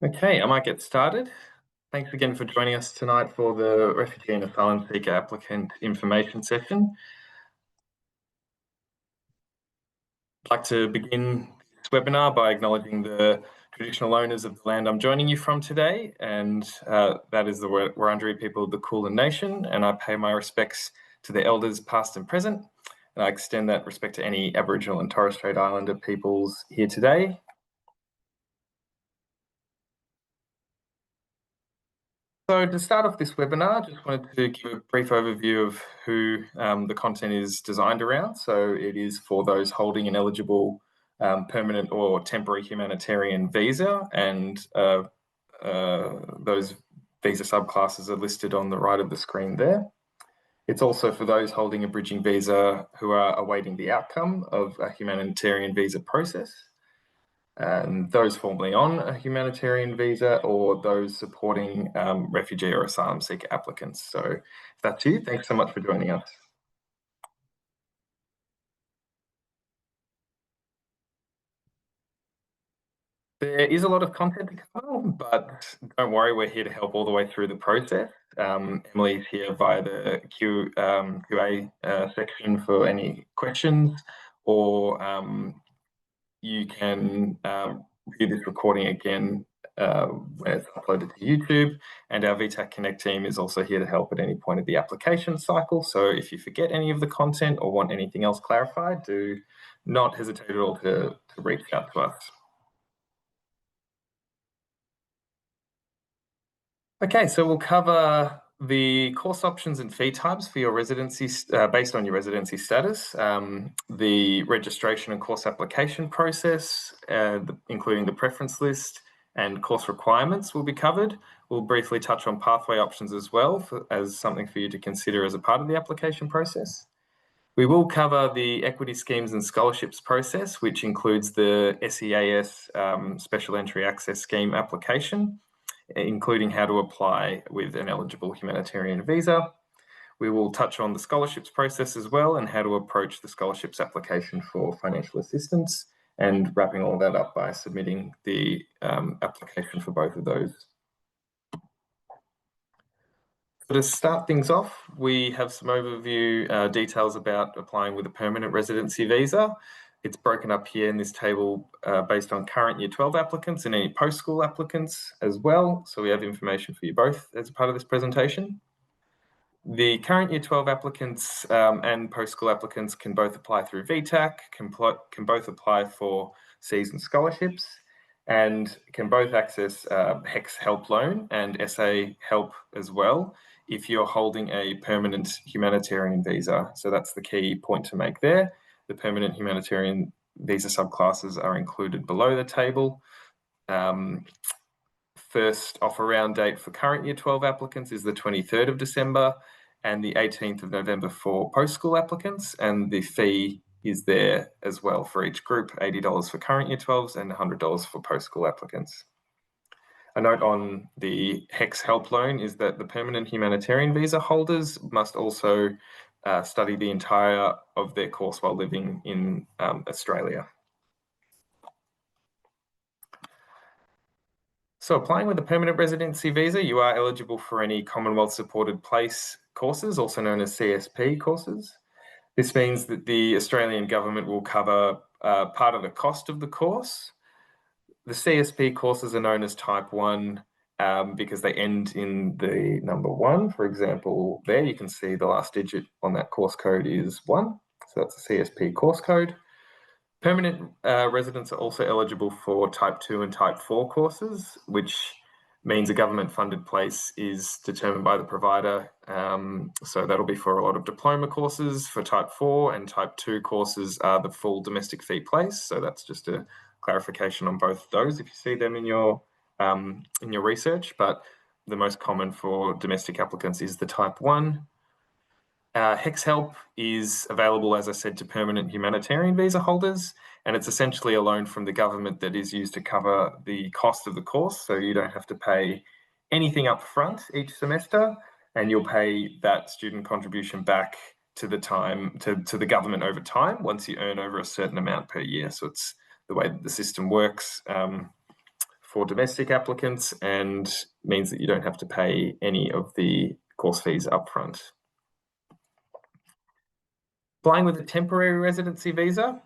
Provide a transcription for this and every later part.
Okay, I might get started. Thanks again for joining us tonight for the Refugee and Asylum Seeker Applicant Information Session. I'd like to begin this webinar by acknowledging the traditional owners of the land I'm joining you from today, and that is the Wurundjeri people of the Kulin Nation, and I pay my respects to the elders past and present, and I extend that respect to any Aboriginal and Torres Strait Islander peoples here today. So to start off this webinar, I just wanted to give a brief overview of who the content is designed around. So it is for those holding an eligible permanent or temporary humanitarian visa, and those visa subclasses are listed on the right of the screen there. It's also for those holding a bridging visa who are awaiting the outcome of a humanitarian visa process. Those formerly on a humanitarian visa or those supporting refugee or asylum seeker applicants. So if that's you, thanks so much for joining us. There is a lot of content to cover, but don't worry, we're here to help all the way through the process. Emily's here via the QA section for any questions, or you can view this recording again when it's uploaded to YouTube, and our VTAC Connect team is also here to help at any point of the application cycle. So if you forget any of the content or want anything else clarified, do not hesitate at all to reach out to us. Okay, so we'll cover the course options and fee types for your residency based on your residency status, the registration and course application process, including the preference list, and course requirements will be covered. We'll briefly touch on pathway options as well as something for you to consider as a part of the application process. We will cover the equity schemes and scholarships process, which includes the SEAS Special Entry Access Scheme application, including how to apply with an eligible humanitarian visa. We will touch on the scholarships process as well and how to approach the scholarships application for financial assistance, and wrapping all that up by submitting the application for both of those. So to start things off, we have some overview details about applying with a permanent residency visa. It's broken up here in this table based on current Year 12 applicants and any post-school applicants as well. So we have information for you both as a part of this presentation. The current Year 12 applicants and post-school applicants can both apply through VTAC, can both apply for season scholarships, and can both access HEX Help Loan and SA Help as well if you're holding a permanent humanitarian visa. So that's the key point to make there. The permanent humanitarian visa subclasses are included below the table. First offer round date for current Year 12 applicants is the 23rd of December and the 18th of November for post-school applicants, and the fee is there as well for each group, $80 for current Year 12s and $100 for post-school applicants. A note on the HEX Help Loan is that the permanent humanitarian visa holders must also study the entire of their course while living in Australia. So applying with a permanent residency visa, you are eligible for any Commonwealth Supported Place courses, also known as CSP courses. This means that the Australian government will cover part of the cost of the course. The CSP courses are known as Type 1 because they end in the number 1. For example, there you can see the last digit on that course code is 1. So that's a CSP course code. Permanent residents are also eligible for Type 2 and Type 4 courses, which means a government-funded place is determined by the provider. So that'll be for a lot of diploma courses for Type 4, and Type 2 courses are the full domestic fee place. So that's just a clarification on both of those if you see them in your research, but the most common for domestic applicants is the Type 1. HEX Help is available, as I said, to permanent humanitarian visa holders, and it's essentially a loan from the government that is used to cover the cost of the course, so you don't have to pay anything up front each semester, and you'll pay that student contribution back to the government over time once you earn over a certain amount per year. So it's the way that the system works for domestic applicants and means that you don't have to pay any of the course fees upfront. Applying with a temporary residency visa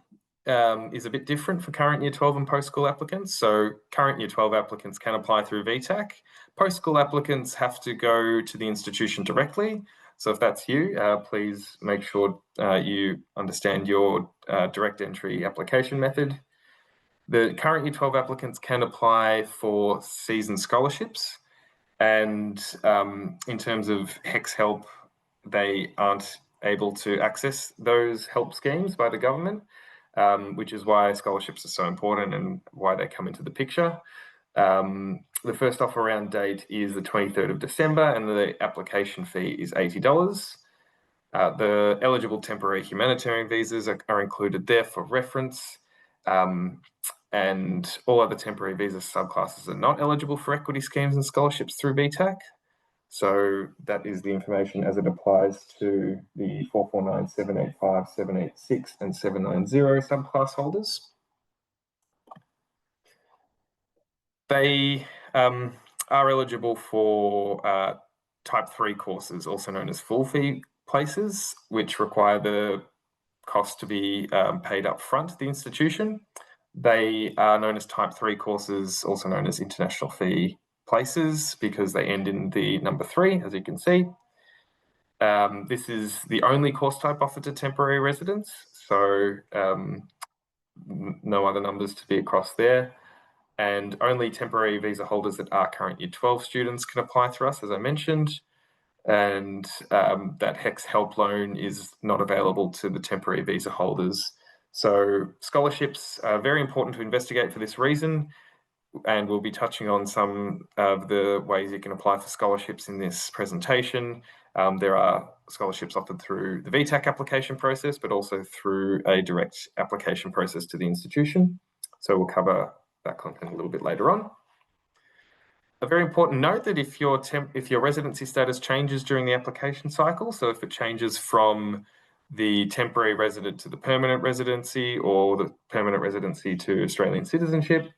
is a bit different for current Year 12 and post-school applicants. So current Year 12 applicants can apply through VTAC. Post-school applicants have to go to the institution directly. So if that's you, please make sure you understand your direct entry application method. The current Year 12 applicants can apply for season scholarships. And in terms of HECS help, they aren't able to access those help schemes by the government, which is why scholarships are so important and why they come into the picture. The first offer round date is the 23rd of December and the application fee is $80. The eligible temporary humanitarian visas are included there for reference. And all other temporary visa subclasses are not eligible for equity schemes and scholarships through VTAC. So that is the information as it applies to the 449, 785, 786 and 790 subclass holders. They are eligible for type 3 courses, also known as full fee places, which require the cost to be paid up front to the institution. They are known as type 3 courses, also known as international fee places, because they end in the number 3, as you can see. This is the only course type offered to temporary residents, so no other numbers to be across there. And only temporary visa holders that are current Year 12 students can apply through us, as I mentioned. And that HECS help loan is not available to the temporary visa holders. So scholarships are very important to investigate for this reason, and we'll be touching on some of the ways you can apply for scholarships in this presentation. There are scholarships offered through the VTAC application process, but also through a direct application process to the institution. So we'll cover that content a little bit later on. A very important note that if your residency status changes during the application cycle, so if it changes from the temporary resident to the permanent residency or the permanent residency to Australian citizenship,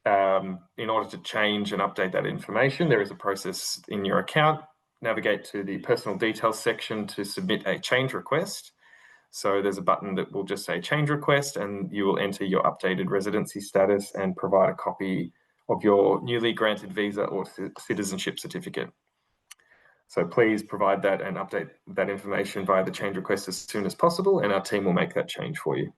in order to change and update that information, there is a process in your account. Navigate to the personal details section to submit a change request. So there's a button that will just say change request, and you will enter your updated residency status and provide a copy of your newly granted visa or citizenship certificate. So please provide that and update that information via the change request as soon as possible, and our team will make that change for you.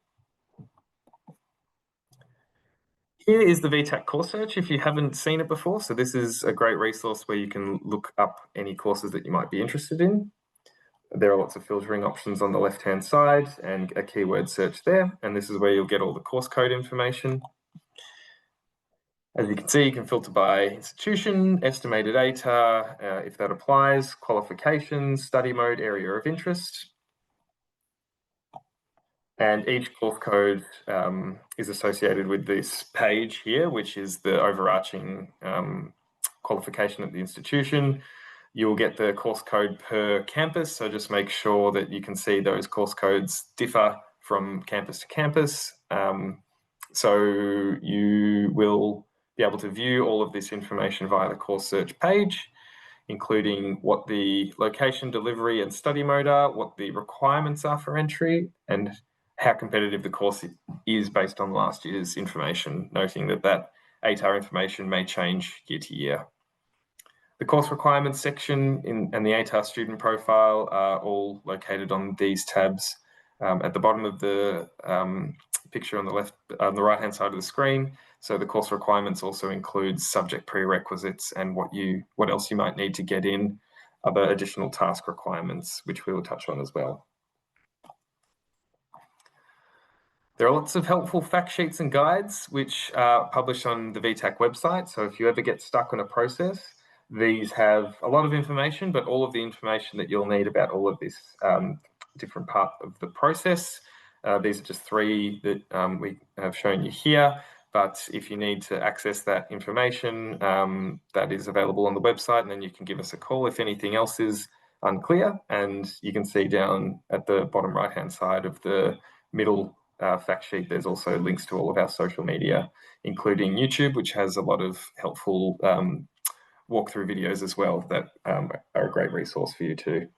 Here is the VTAC course search if you haven't seen it before. So this is a great resource where you can look up any courses that you might be interested in. There are lots of filtering options on the left-hand side and a keyword search there. And this is where you'll get all the course code information. As you can see, you can filter by institution, estimated ATAR, if that applies, qualifications, study mode, area of interest. And each course code is associated with this page here, which is the overarching qualification at the institution. You'll get the course code per campus, so just make sure that you can see those course codes differ from campus to campus. So you will be able to view all of this information via the course search page, including what the location, delivery, and study mode are, what the requirements are for entry, and how competitive the course is based on last year's information, noting that that ATAR information may change year to year. The course requirements section and the ATAR student profile are all located on these tabs at the bottom of the picture on the right-hand side of the screen. So the course requirements also includes subject prerequisites and what else you might need to get in, other additional task requirements, which we will touch on as well. There are lots of helpful fact sheets and guides which are published on the VTAC website. So if you ever get stuck on a process, these have a lot of information, but all of the information that you'll need about all of this different part of the process. These are just 3 that we have shown you here. But if you need to access that information, that is available on the website, and then you can give us a call if anything else is unclear. And you can see down at the bottom right-hand side of the middle fact sheet, there's also links to all of our social media, including YouTube, which has a lot of helpful walkthrough videos as well that are a great resource for you too.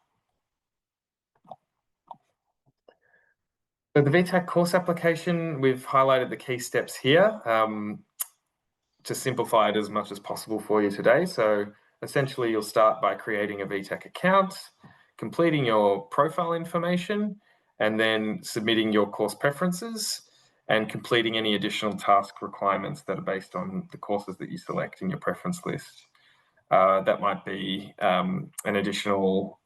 So the VTAC course application, we've highlighted the key steps here to simplify it as much as possible for you today. So essentially, you'll start by creating a VTAC account, completing your profile information, and then submitting your course preferences and completing any additional task requirements that are based on the courses that you select in your preference list. That might be an additional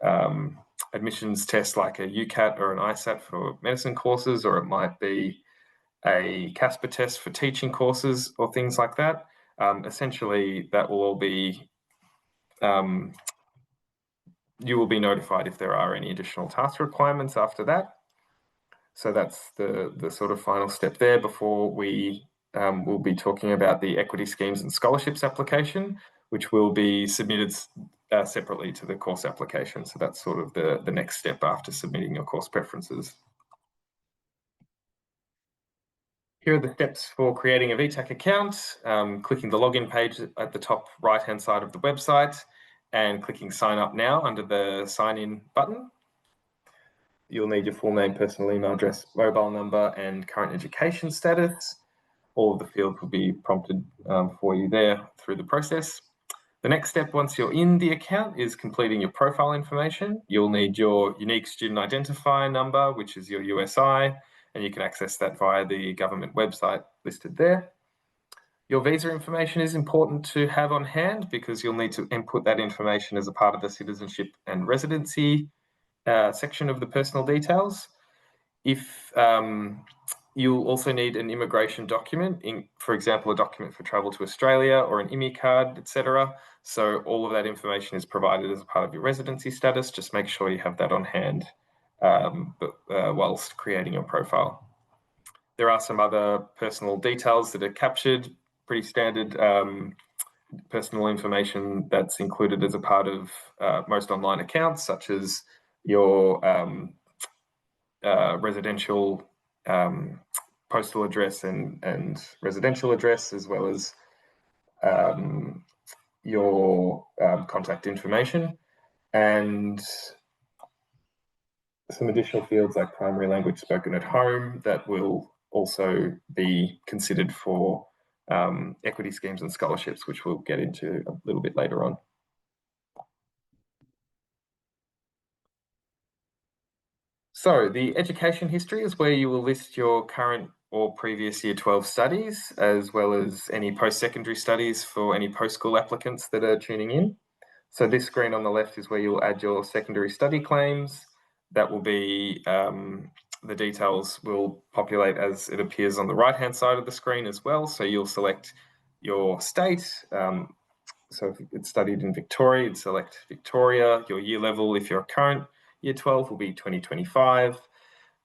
admissions test like a UCAT or an ISAT for medicine courses, or it might be a CASPER test for teaching courses or things like that. Essentially, that will all be, you will be notified if there are any additional task requirements after that. So that's the sort of final step there before we will be talking about the equity schemes and scholarships application, which will be submitted separately to the course application. So that's sort of the next step after submitting your course preferences. Here are the steps for creating a VTAC account, clicking the login page at the top right-hand side of the website and clicking sign up now under the sign in button. You'll need your full name, personal email address, mobile number, and current education status. All of the fields will be prompted for you there through the process. The next step, once you're in the account, is completing your profile information. You'll need your unique student identifier number, which is your USI, and you can access that via the government website listed there. Your visa information is important to have on hand because you'll need to input that information as a part of the citizenship and residency section of the personal details. If you'll also need an immigration document, for example, a document for travel to Australia or an IMI card, etc. So all of that information is provided as a part of your residency status. Just make sure you have that on hand whilst creating your profile. There are some other personal details that are captured, pretty standard personal information that's included as a part of most online accounts, such as your residential postal address and residential address, as well as your contact information, and some additional fields like primary language spoken at home that will also be considered for equity schemes and scholarships, which we'll get into a little bit later on. So the education history is where you will list your current or previous Year 12 studies, as well as any post-secondary studies for any post-school applicants that are tuning in. So this screen on the left is where you'll add your secondary study claims. That will be, the details will populate as it appears on the right-hand side of the screen as well. So you'll select your state. So if it's studied in Victoria, you'd select Victoria. Your year level, if you're a current Year 12, will be 2025.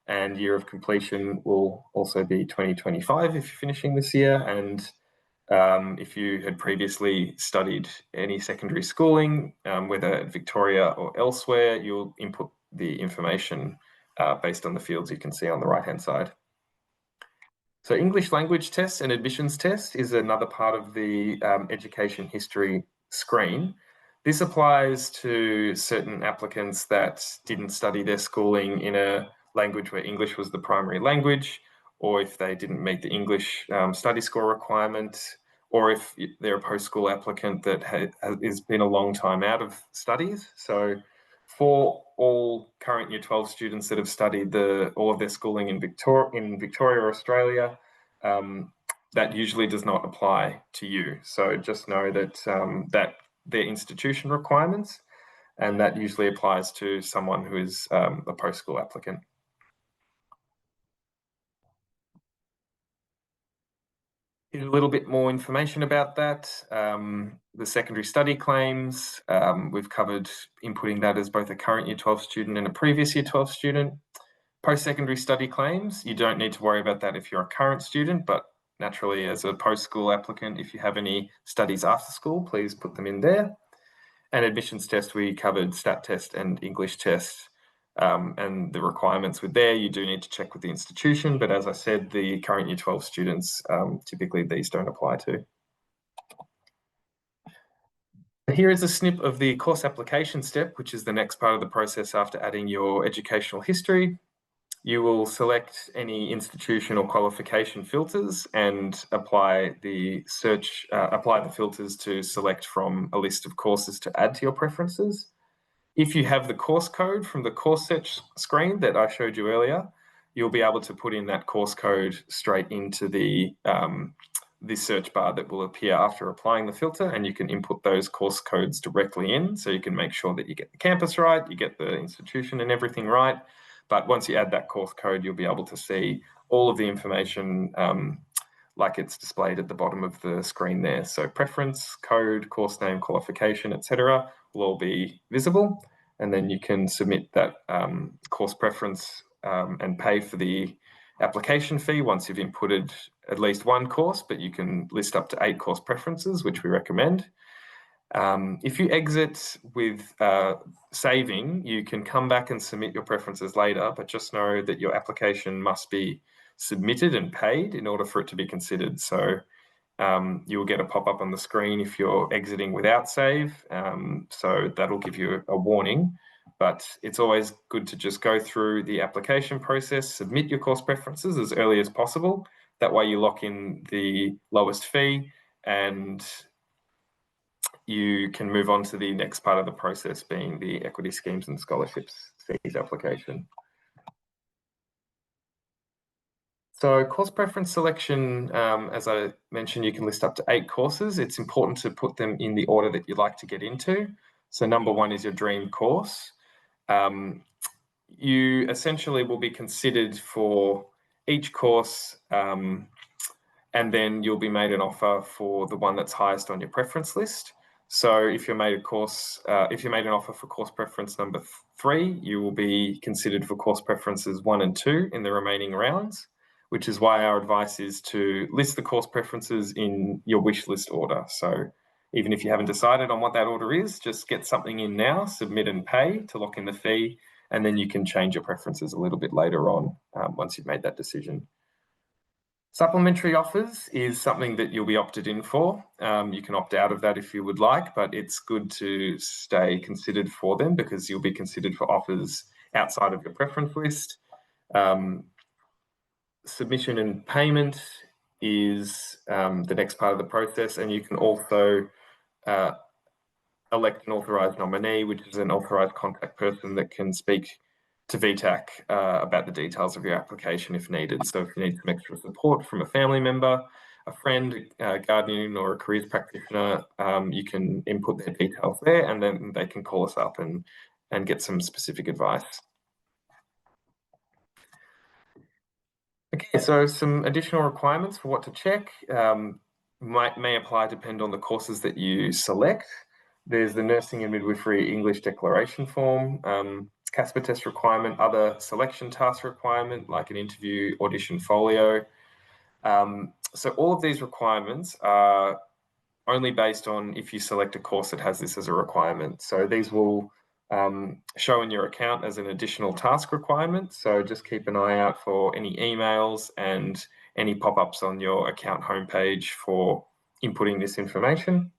And year of completion will also be 2025 if you're finishing this year. And if you had previously studied any secondary schooling, whether at Victoria or elsewhere, you'll input the information based on the fields you can see on the right-hand side. So English language test and admissions test is another part of the education history screen. This applies to certain applicants that didn't study their schooling in a language where English was the primary language, or if they didn't meet the English study score requirement, or if they're a post-school applicant that has been a long time out of studies. So for all current Year 12 students that have studied all of their schooling in Victoria or Australia, that usually does not apply to you. So just know that that their institution requirements, and that usually applies to someone who is a post-school applicant. Here's a little bit more information about that. The secondary study claims, we've covered inputting that as both a current Year 12 student and a previous Year 12 student. Post-secondary study claims, you don't need to worry about that if you're a current student, but naturally as a post-school applicant, if you have any studies after school, please put them in there. And admissions test, we covered stat test and English test. and the requirements with there. You do need to check with the institution, but as I said, the current Year 12 students, typically these don't apply to. Here is a snip of the course application step, which is the next part of the process after adding your educational history. You will select any institution or qualification filters and apply the filters to select from a list of courses to add to your preferences. If you have the course code from the course search screen that I showed you earlier, you'll be able to put in that course code straight into the search bar that will appear after applying the filter, and you can input those course codes directly in, so you can make sure that you get the campus right, you get the institution and everything right. But once you add that course code, you'll be able to see all of the information like it's displayed at the bottom of the screen there. So preference, code, course name, qualification, etc. will all be visible, and then you can submit that course preference and pay for the application fee once you've inputted at least one course, but you can list up to 8 course preferences, which we recommend. If you exit with saving, you can come back and submit your preferences later, but just know that your application must be submitted and paid in order for it to be considered. So you'll get a pop-up on the screen if you're exiting without save. So that'll give you a warning, but it's always good to just go through the application process, submit your course preferences as early as possible. That way you lock in the lowest fee and you can move on to the next part of the process, being the equity schemes and scholarships fees application. So course preference selection, as I mentioned, you can list up to 8 courses. It's important to put them in the order that you'd like to get into. So number 1 is your dream course. You essentially will be considered for each course, and then you'll be made an offer for the one that's highest on your preference list. So if you're made an offer for course preference number 3, you will be considered for course preferences 1 and 2 in the remaining rounds, which is why our advice is to list the course preferences in your wish list order. So even if you haven't decided on what that order is, just get something in now, submit and pay to lock in the fee, and then you can change your preferences a little bit later on once you've made that decision. Supplementary offers is something that you'll be opted in for. You can opt out of that if you would like, but it's good to stay considered for them because you'll be considered for offers outside of your preference list. Submission and payment is the next part of the process, and you can also elect an authorised nominee, which is an authorised contact person that can speak to VTAC about the details of your application if needed. So if you need some extra support from a family member, a friend, a guardian, or a careers practitioner, you can input their details there, and then they can call us up and get some specific advice. Okay, so some additional requirements for what to check may apply depend on the courses that you select. There's the nursing and midwifery English declaration form, CASPER test requirement, other selection task requirement like an interview audition folio. So all of these requirements are only based on if you select a course that has this as a requirement. So these will show in your account as an additional task requirement. So just keep an eye out for any emails and any pop-ups on your account homepage for inputting this information.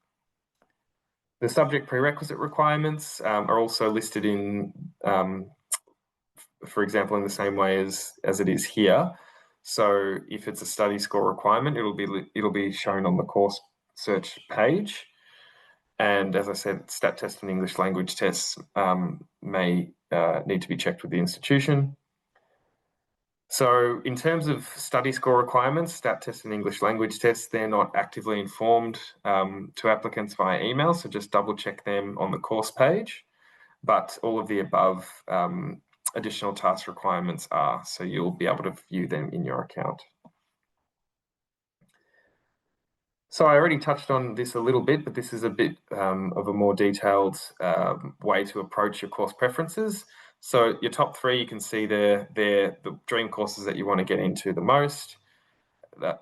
The subject prerequisite requirements are also listed in, for example, in the same way as it is here. So if it's a study score requirement, it'll be shown on the course search page. And as I said, stat test and English language tests may need to be checked with the institution. So in terms of study score requirements, stat tests and English language tests, they're not actively informed to applicants via email, so just double check them on the course page. But all of the above additional task requirements are, so you'll be able to view them in your account. So I already touched on this a little bit, but this is a bit of a more detailed way to approach your course preferences. So your top 3, you can see they're the dream courses that you want to get into the most.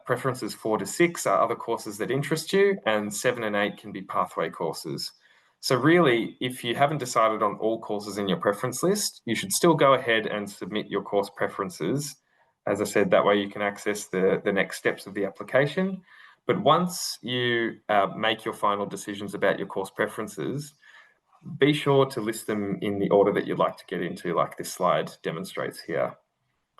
Preferences 4 to 6 are other courses that interest you, and 7 and 8 can be pathway courses. So really, if you haven't decided on all courses in your preference list, you should still go ahead and submit your course preferences. As I said, that way you can access the next steps of the application. But once you make your final decisions about your course preferences, be sure to list them in the order that you'd like to get into, like this slide demonstrates here.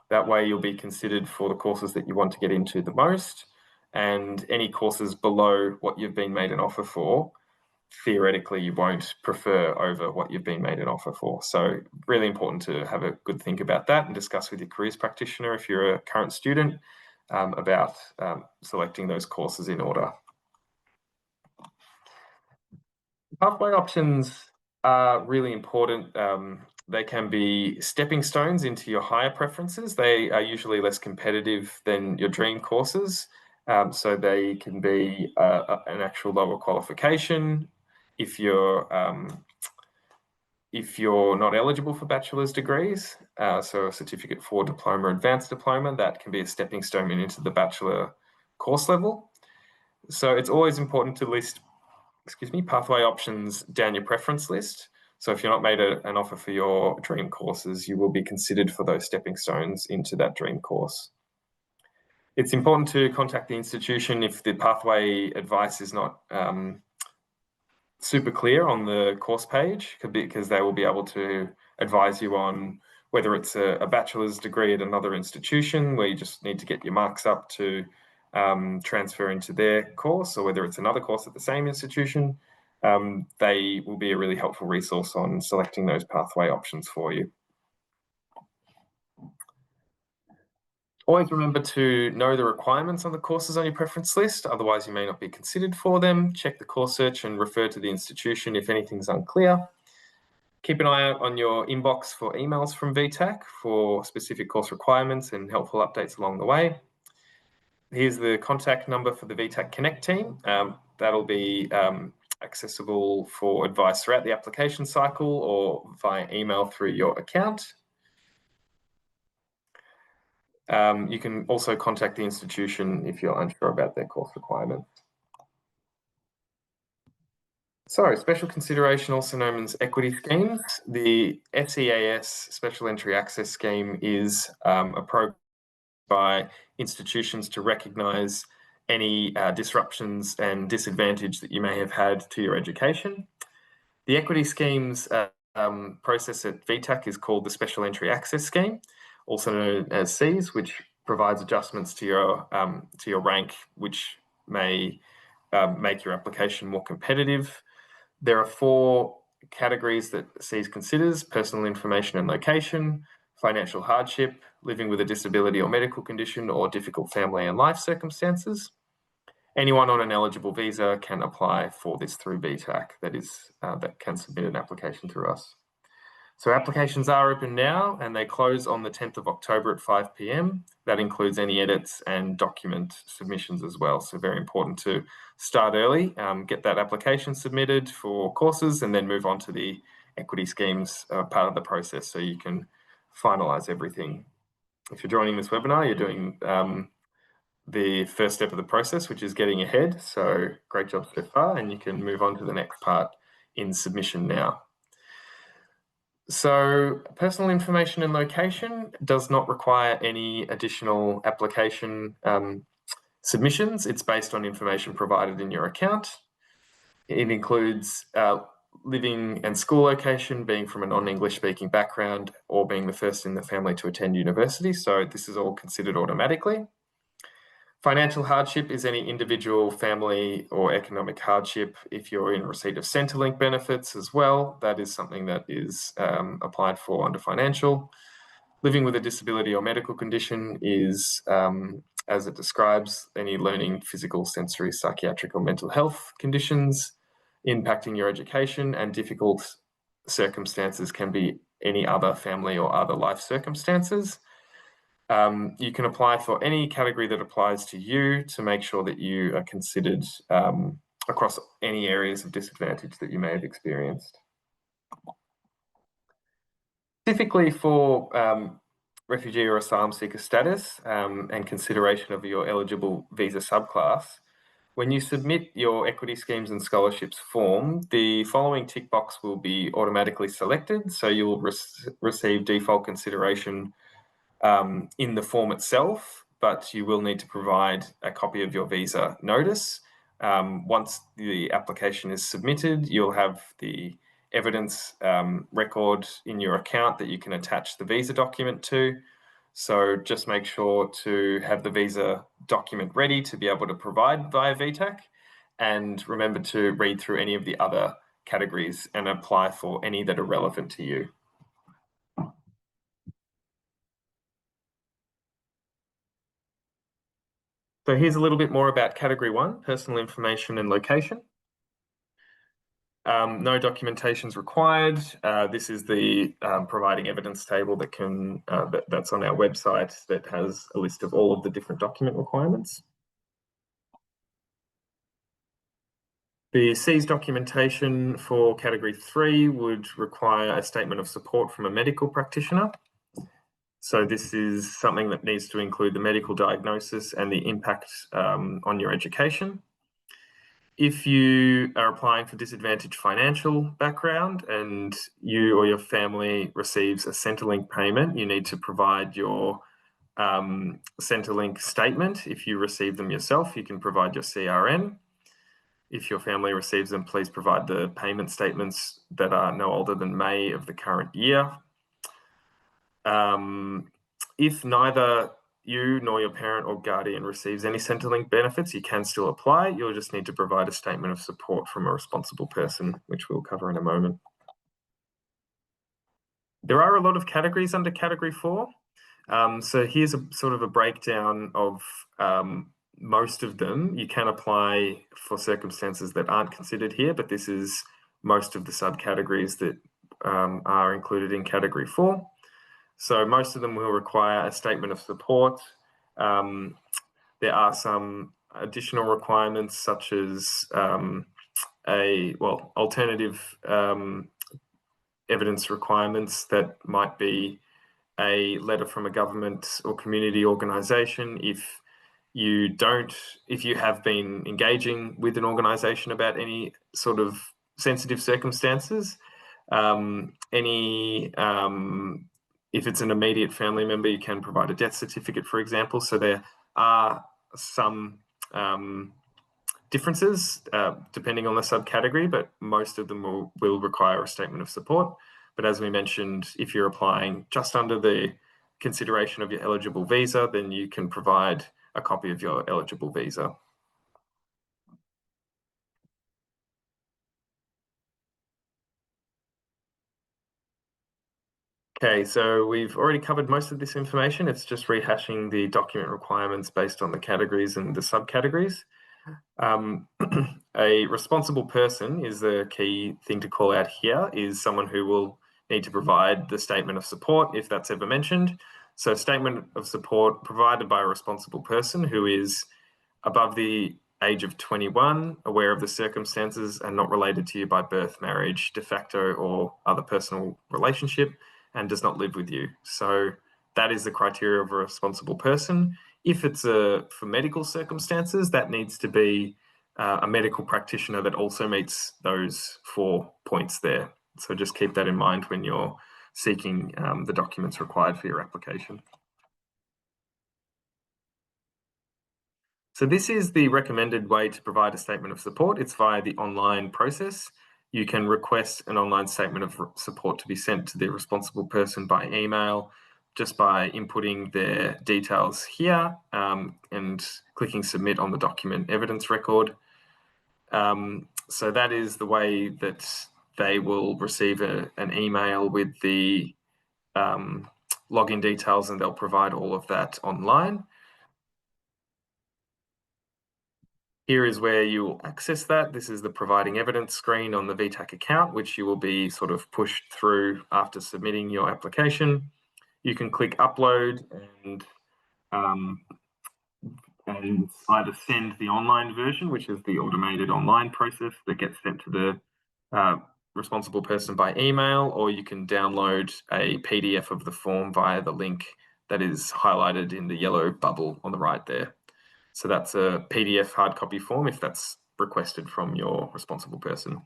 That way you'll be considered for the courses that you want to get into the most, and any courses below what you've been made an offer for, theoretically you won't prefer over what you've been made an offer for. So really important to have a good think about that and discuss with your careers practitioner if you're a current student about selecting those courses in order. Pathway options are really important. They can be stepping stones into your higher preferences. They are usually less competitive than your dream courses. So they can be an actual lower qualification. If you're not eligible for bachelor's degrees, so a certificate for diploma, advanced diploma, that can be a stepping stone into the bachelor course level. So it's always important to list pathway options down your preference list. So if you're not made an offer for your dream courses, you will be considered for those stepping stones into that dream course. It's important to contact the institution if the pathway advice is not super clear on the course page, because they will be able to advise you on whether it's a bachelor's degree at another institution where you just need to get your marks up to transfer into their course, or whether it's another course at the same institution. They will be a really helpful resource on selecting those pathway options for you. Always remember to know the requirements on the courses on your preference list, otherwise you may not be considered for them. Check the course search and refer to the institution if anything's unclear. Keep an eye out on your inbox for emails from VTAC for specific course requirements and helpful updates along the way. Here's the contact number for the VTAC Connect team. That'll be accessible for advice throughout the application cycle or via email through your account. You can also contact the institution if you're unsure about their course requirements. So, special consideration, also known as equity schemes. The SEAS, Special Entry Access Scheme, is a program by institutions to recognise any disruptions and disadvantage that you may have had to your education. The equity schemes process at VTAC is called the Special Entry Access Scheme, also known as SEAS, which provides adjustments to your rank, which may make your application more competitive. There are 4 categories that SEAS considers: personal information and location, financial hardship, living with a disability or medical condition, or difficult family and life circumstances. Anyone on an eligible visa can apply for this through VTAC, that can submit an application through us. So applications are open now and they close on the 10th of October at 5 p.m. That includes any edits and document submissions as well. So very important to start early, get that application submitted for courses and then move on to the equity schemes part of the process so you can finalise everything. If you're joining this webinar, you're doing the first step of the process, which is getting ahead. So great job so far, and you can move on to the next part in submission now. So personal information and location does not require any additional application submissions. It's based on information provided in your account. It includes living and school location, being from a non-English speaking background, or being the first in the family to attend university. So this is all considered automatically. Financial hardship is any individual, family, or economic hardship. If you're in receipt of Centrelink benefits as well, that is something that is applied for under financial. Living with a disability or medical condition is, as it describes, any learning, physical, sensory, psychiatric, or mental health conditions impacting your education, and difficult circumstances can be any other family or other life circumstances. You can apply for any category that applies to you to make sure that you are considered across any areas of disadvantage that you may have experienced. Specifically for refugee or asylum seeker status and consideration of your eligible visa subclass, When you submit your equity schemes and scholarships form, the following tick box will be automatically selected. So you'll receive default consideration in the form itself, but you will need to provide a copy of your visa notice. Once the application is submitted, you'll have the evidence record in your account that you can attach the visa document to. So just make sure to have the visa document ready to be able to provide via VTAC, and remember to read through any of the other categories and apply for any that are relevant to you. So here's a little bit more about category 1, personal information and location. No documentations required. This is the providing evidence table that's on our website that has a list of all of the different document requirements. The C's documentation for category 3 would require a statement of support from a medical practitioner. So this is something that needs to include the medical diagnosis and the impact on your education. If you are applying for disadvantaged financial background and you or your family receives a Centrelink payment, you need to provide your Centrelink statement. If you receive them yourself, you can provide your CRN. If your family receives them, please provide the payment statements that are no older than May of the current year. If neither you nor your parent or guardian receives any Centrelink benefits, you can still apply. You'll just need to provide a statement of support from a responsible person, which we'll cover in a moment. There are a lot of categories under category 4. So here's a sort of a breakdown of most of them. You can apply for circumstances that aren't considered here, but this is most of the subcategories that are included in category 4. So most of them will require a statement of support. There are some additional requirements such as alternative evidence requirements that might be a letter from a government or community organisation. If you have been engaging with an organisation about any sort of sensitive circumstances, if it's an immediate family member, you can provide a death certificate, for example. So there are some differences depending on the subcategory, but most of them will require a statement of support. But as we mentioned, if you're applying just under the consideration of your eligible visa, then you can provide a copy of your eligible visa. Okay, so we've already covered most of this information. It's just rehashing the document requirements based on the categories and the subcategories. A responsible person is the key thing to call out here, is someone who will need to provide the statement of support if that's ever mentioned. So statement of support provided by a responsible person who is above the age of 21, aware of the circumstances and not related to you by birth, marriage, de facto or other personal relationship, and does not live with you. So that is the criteria of a responsible person. If it's for medical circumstances, that needs to be a medical practitioner that also meets those 4 points there. So just keep that in mind when you're seeking the documents required for your application. So this is the recommended way to provide a statement of support. It's via the online process. You can request an online statement of support to be sent to the responsible person by email, just by inputting their details here and clicking submit on the document evidence record. So that is the way that they will receive an email with the login details, and they'll provide all of that online. Here is where you will access that. This is the providing evidence screen on the VTAC account, which you will be sort of pushed through after submitting your application. You can click upload and either send the online version, which is the automated online process that gets sent to the responsible person by email, or you can download a PDF of the form via the link that is highlighted in the yellow bubble on the right there. So that's a PDF hard copy form if that's requested from your responsible person.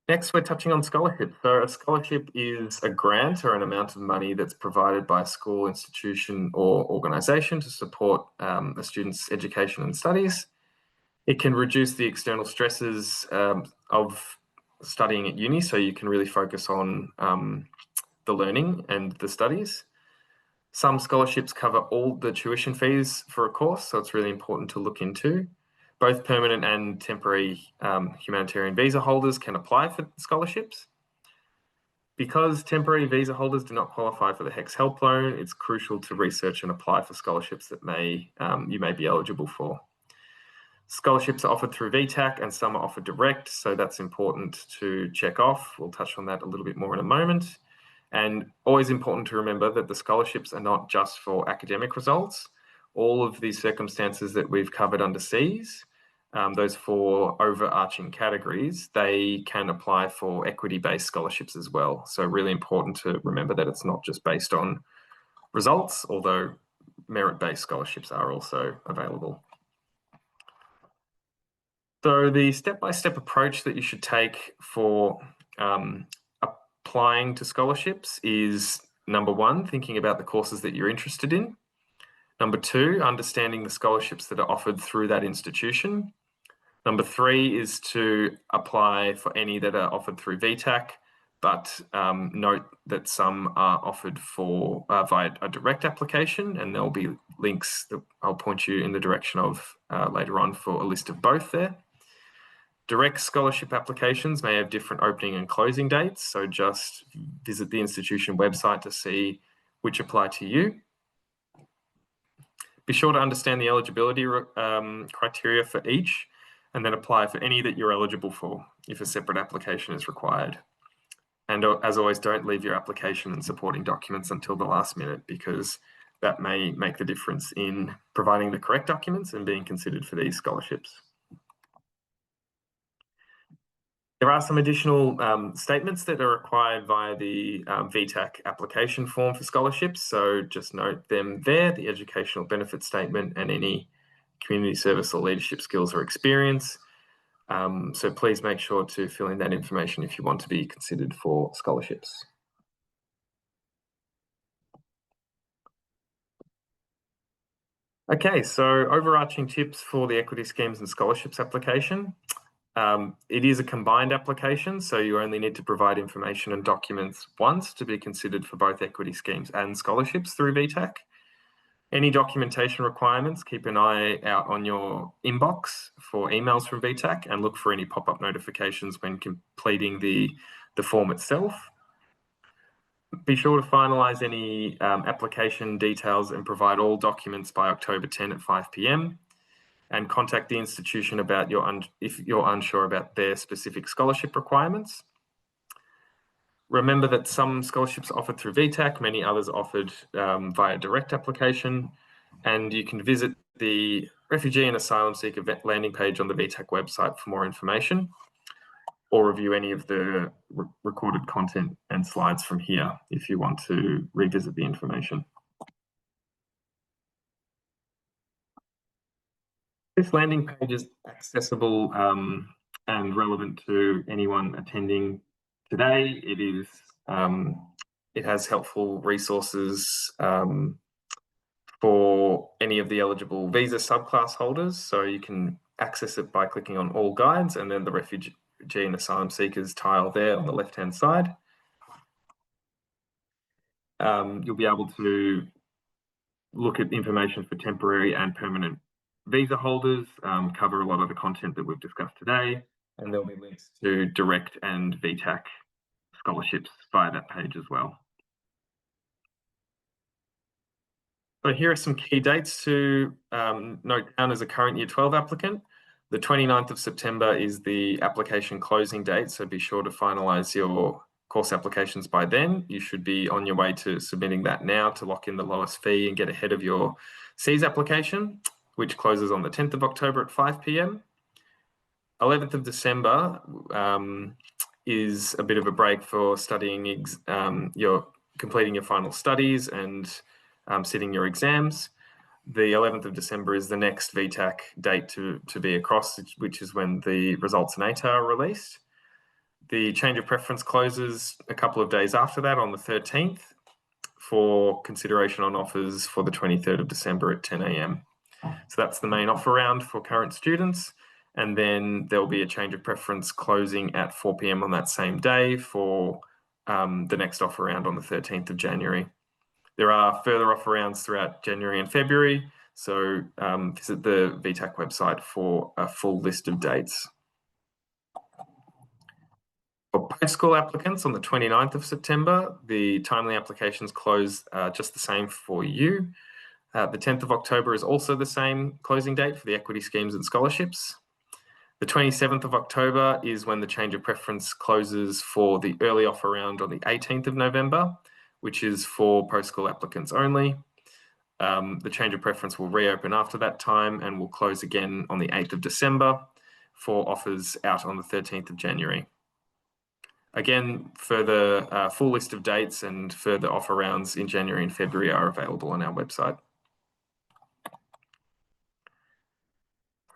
Next, we're touching on scholarships. So a scholarship is a grant or an amount of money that's provided by a school, institution, or organisation to support a student's education and studies. It can reduce the external stresses of studying at uni, so you can really focus on the learning and the studies. Some scholarships cover all the tuition fees for a course, so it's really important to look into. Both permanent and temporary humanitarian visa holders can apply for scholarships. Because temporary visa holders do not qualify for the HECS help loan, it's crucial to research and apply for scholarships that you may be eligible for. Scholarships are offered through VTAC and some are offered direct, so that's important to check off. We'll touch on that a little bit more in a moment. And always important to remember that the scholarships are not just for academic results. All of these circumstances that we've covered under Cs, those four overarching categories, they can apply for equity-based scholarships as well. So really important to remember that it's not just based on results, although merit-based scholarships are also available. So the step-by-step approach that you should take for applying to scholarships is, number one, thinking about the courses that you're interested in. Number two, understanding the scholarships that are offered through that institution. Number three is to apply for any that are offered through VTAC, but note that some are offered for via a direct application, and there'll be links that I'll point you in the direction of later on for a list of both there. Direct scholarship applications may have different opening and closing dates, so just visit the institution website to see which apply to you. Be sure to understand the eligibility criteria for each, and then apply for any that you're eligible for if a separate application is required. And as always, don't leave your application and supporting documents until the last minute, because that may make the difference in providing the correct documents and being considered for these scholarships. There are some additional statements that are required via the VTAC application form for scholarships, so just note them there, the educational benefit statement and any community service or leadership skills or experience. So please make sure to fill in that information if you want to be considered for scholarships. Okay, so overarching tips for the equity schemes and scholarships application. It is a combined application, so you only need to provide information and documents once to be considered for both equity schemes and scholarships through VTAC. Any documentation requirements, keep an eye out on your inbox for emails from VTAC and look for any pop-up notifications when completing the form itself. Be sure to finalise any application details and provide all documents by October 10 at 5 p.m. and contact the institution about if you're unsure about their specific scholarship requirements. Remember that some scholarships are offered through VTAC, many others are offered via direct application, and you can visit the Refugee and Asylum Seeker landing page on the VTAC website for more information, or review any of the recorded content and slides from here if you want to revisit the information. This landing page is accessible and relevant to anyone attending today. It has helpful resources for any of the eligible visa subclass holders. So you can access it by clicking on all guides and then the refugee and asylum seekers tile there on the left-hand side. You'll be able to look at information for temporary and permanent visa holders, cover a lot of the content that we've discussed today, and there'll be links to direct and VTAC scholarships via that page as well. So here are some key dates to note down as a current Year 12 applicant. The 29th of September is the application closing date, so be sure to finalise your course applications by then. You should be on your way to submitting that now to lock in the lowest fee and get ahead of your Cs application, which closes on the 10th of October at 5 p.m. 11th of December is a bit of a break for studying, completing your final studies and sitting your exams. The 11th of December is the next VTAC date to be across, which is when the results in ATAR are released. The change of preference closes a couple of days after that on the 13th for consideration on offers for the 23rd of December at 10 a.m. So that's the main offer round for current students. And then there'll be a change of preference closing at 4 p.m. on that same day for the next offer round on the 13th of January. There are further offer rounds throughout January and February, so visit the VTAC website for a full list of dates. For post-school applicants on the 29th of September, the timely applications close just the same for you. The 10th of October is also the same closing date for the equity schemes and scholarships. The 27th of October is when the change of preference closes for the early offer round on the 18th of November, which is for post-school applicants only. The change of preference will reopen after that time and will close again on the 8th of December for offers out on the 13th of January. Again, further full list of dates and further offer rounds in January and February are available on our website.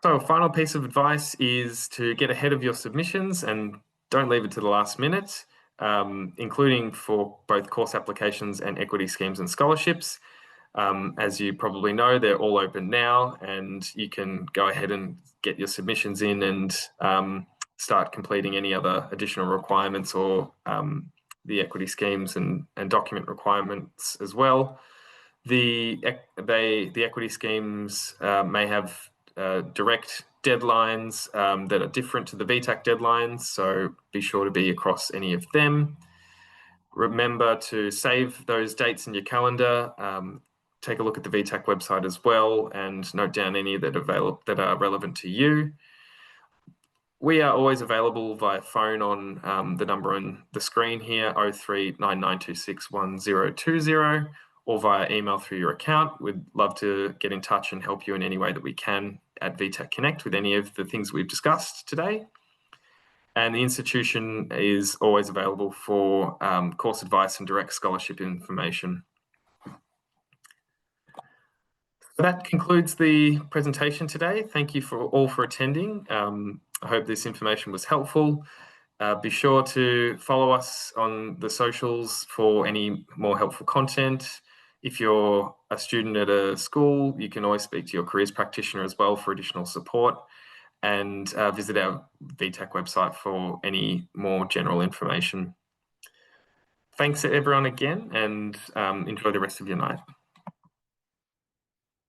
So a final piece of advice is to get ahead of your submissions and don't leave it to the last minute, including for both course applications and equity schemes and scholarships. As you probably know, they're all open now and you can go ahead and get your submissions in and start completing any other additional requirements or the equity schemes and document requirements as well. The equity schemes may have direct deadlines that are different to the VTAC deadlines, so be sure to be across any of them. Remember to save those dates in your calendar. Take a look at the VTAC website as well and note down any that are relevant to you. We are always available via phone on the number on the screen here, 0399261020, or via email through your account. We'd love to get in touch and help you in any way that we can at VTAC Connect with any of the things we've discussed today. And the institution is always available for course advice and direct scholarship information. So that concludes the presentation today. Thank you all for attending. I hope this information was helpful. Be sure to follow us on the socials for any more helpful content. If you're a student at a school, you can always speak to your careers practitioner as well for additional support, and visit our VTAC website for any more general information. Thanks to everyone again, and enjoy the rest of your night.